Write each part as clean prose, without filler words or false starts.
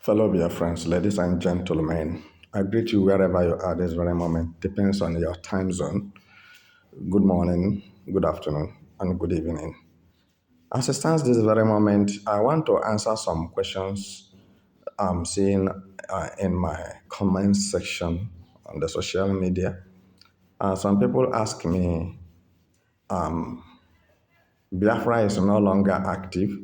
Fellow Biafrans, ladies and gentlemen, I greet you wherever you are this very moment. Depends on your time zone. Good morning, good afternoon, and good evening. As it stands this very moment, I want to answer some questions I'm seeing in my comment section on the social media. Some people ask me, Biafra is no longer active.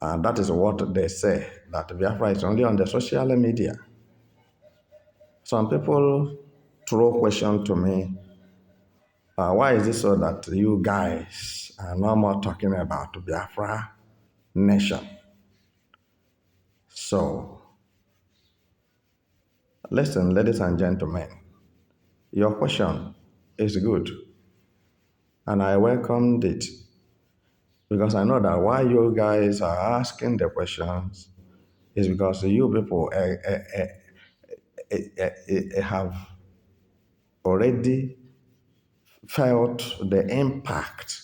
That is what they say, that Biafra is only on the social media. Some people throw question to me, why is it so that you guys are no more talking about Biafra nation? So, listen, ladies and gentlemen, your question is good, and I welcomed it because I know that why you guys are asking the questions is because you people have already felt the impact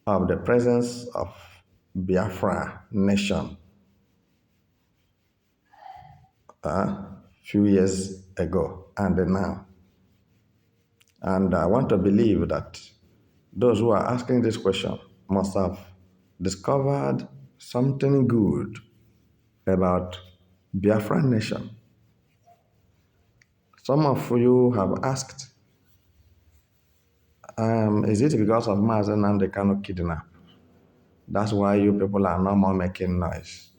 of the presence of Biafra nation few years ago and now. And I want to believe that those who are asking this question must have discovered something good about Biafra nation. Some of you have asked, is it because of Mazi Nnamdi Kanu kidnap? That's why you people are no more making noise.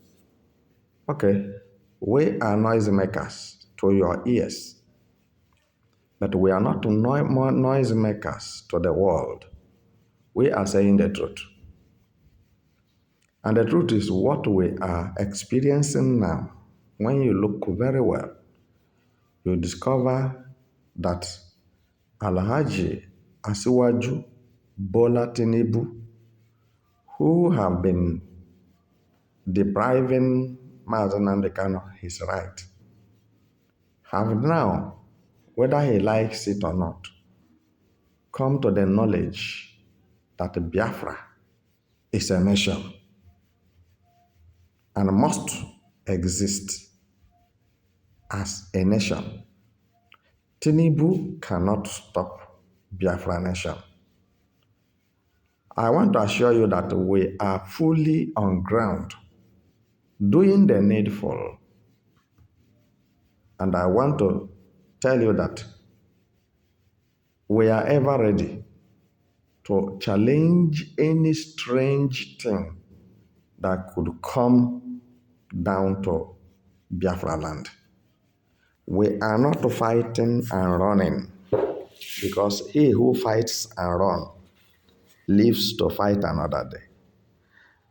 Okay, we are noisemakers to your ears, but we are not more noisemakers to the world. We are saying the truth. And the truth is what we are experiencing now. When you look very well, you discover that Alhaji Asiwaju Bola Tinubu, who have been depriving Mazi Nnamdi Kanu his right, have now, whether he likes it or not, come to the knowledge that Biafra is a nation and must exist as a nation. Tinubu cannot stop Biafra nation. I want to assure you that we are fully on ground, doing the needful. And I want to tell you that we are ever ready to challenge any strange thing that could come down to Biafra land. We are not fighting and running, because he who fights and runs lives to fight another day.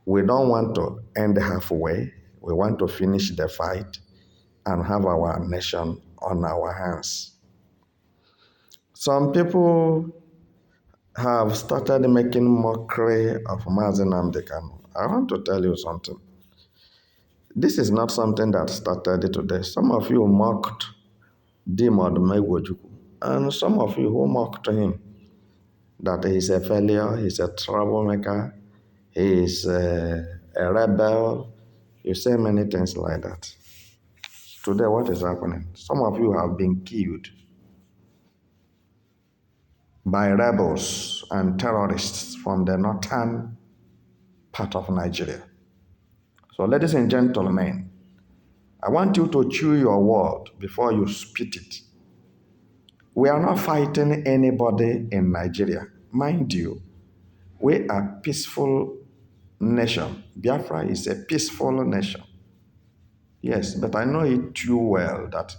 We don't want to end halfway. We want to finish the fight and have our nation on our hands. Some people have started making mockery of Mazi Nnamdi Kanu. I want to tell you something. This is not something that started today. Some of you mocked Dimod Megwojuku, and some of you who mocked him, that he's a failure, he's a troublemaker, he is a rebel. You say many things like that. Today, what is happening? Some of you have been killed by rebels and terrorists from the northern part of Nigeria. So, ladies and gentlemen, I want you to chew your word before you spit it. We are not fighting anybody in Nigeria. Mind you, we are a peaceful nation. Biafra is a peaceful nation. Yes, but I know it too well that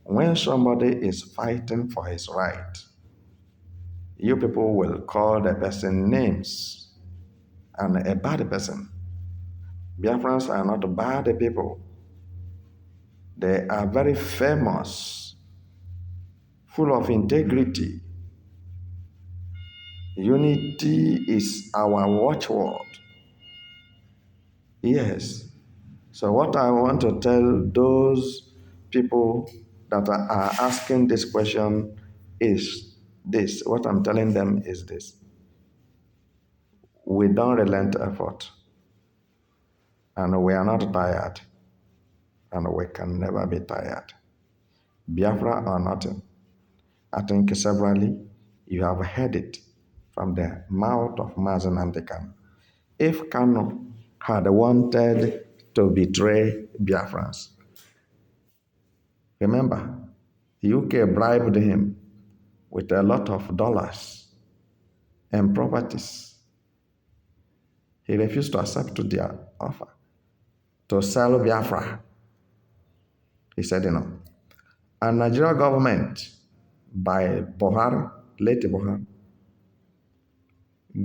when somebody is fighting for his right, you people will call the person names, and a bad person. Biafrans are not bad people. They are very famous, full of integrity. Unity is our watchword. Yes. So what I want to tell those people that are asking this question is this. What I'm telling them is this. We don't relent effort, and we are not tired. and we can never be tired. Biafra or nothing. I think severally you have heard it from the mouth of Mazi Nnamdi Kanu. If Kanu had wanted to betray Biafrans, remember, the UK bribed him with a lot of dollars and properties. He refused to accept their offer to sell Biafra. He said, And Nigeria government, by Buhari, late Buhari,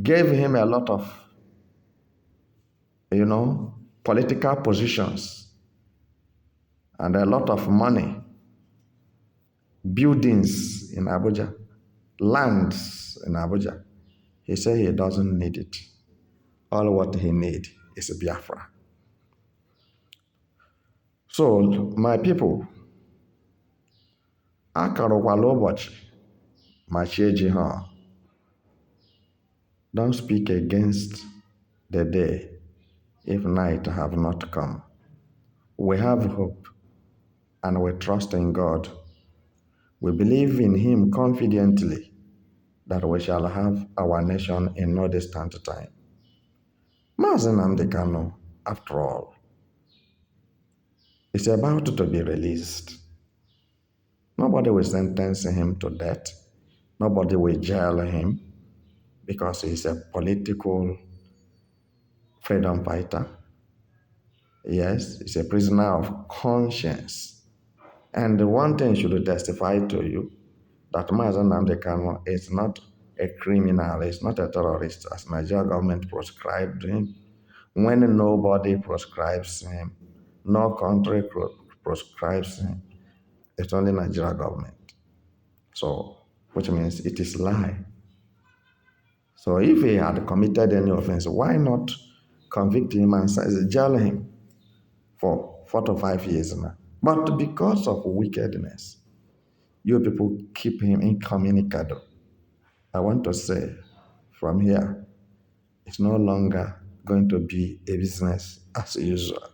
gave him a lot of, political positions and a lot of money, buildings in Abuja, lands in Abuja. He said he doesn't need it. All what he needs is Biafra. So, my people, akarụkwala ụbọchị ma chi eji ha. Don't speak against the day if night have not come. We have hope and we trust in God. We believe in Him confidently that we shall have our nation in no distant time. Mazi Nnamdi Kanu, after all, is about to be released. Nobody will sentence him to death. Nobody will jail him because he's a political freedom fighter. Yes, he's a prisoner of conscience. And the one thing should testify to you that Mazi Nnamdi Kanu is not a criminal, is not a terrorist, as Nigeria government prescribed him. When nobody prescribes him, no country prescribes him, it's only Nigeria government. So, which means it is lie. So if he had committed any offense, why not convict him and jail him for 4 to 5 years now? But because of wickedness, you people keep him incommunicado. I want to say from here, it's no longer going to be a business as usual.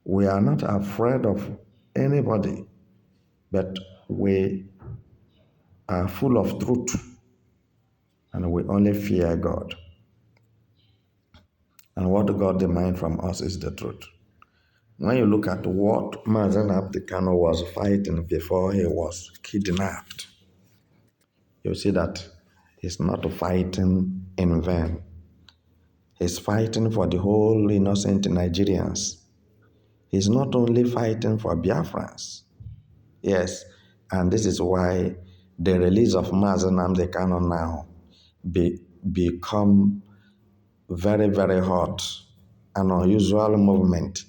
We are not afraid of anybody, but we are full of truth and we only fear God. And what God demands from us is the truth. When you look at what Mazi Nnamdi Kanu was fighting before he was kidnapped, you see that he's not fighting in vain. He's fighting for the whole innocent Nigerians. He's not only fighting for Biafrans. Yes, and this is why the release of Mazi Nnamdi Kanu now become very, very hot, an unusual movement,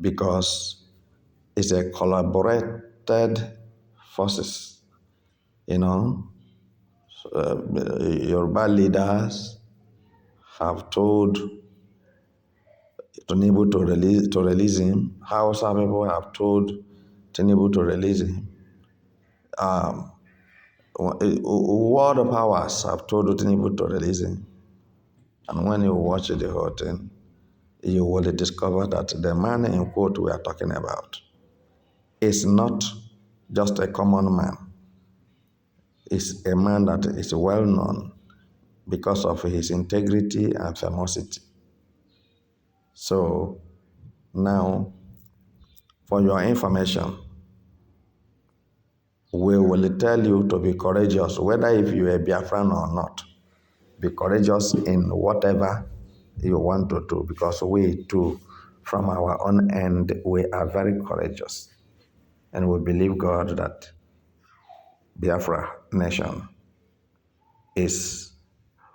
because it's a collaborated forces, Yoruba leaders have told Tinubu to release him. Hausa people have told Tinubu to release him. World powers have told Tinubu to release him. And when you watch the whole thing, you will discover that the man in quote we are talking about is not just a common man. It's a man that is well known because of his integrity and ferocity. So now, for your information, we will tell you to be courageous, whether if you are Biafran or not. Be courageous in whatever you want to do, because we too, from our own end, we are very courageous. And we believe God that Biafra nation is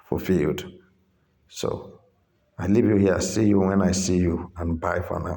fulfilled. So I leave you here. See you when I see you, and bye for now.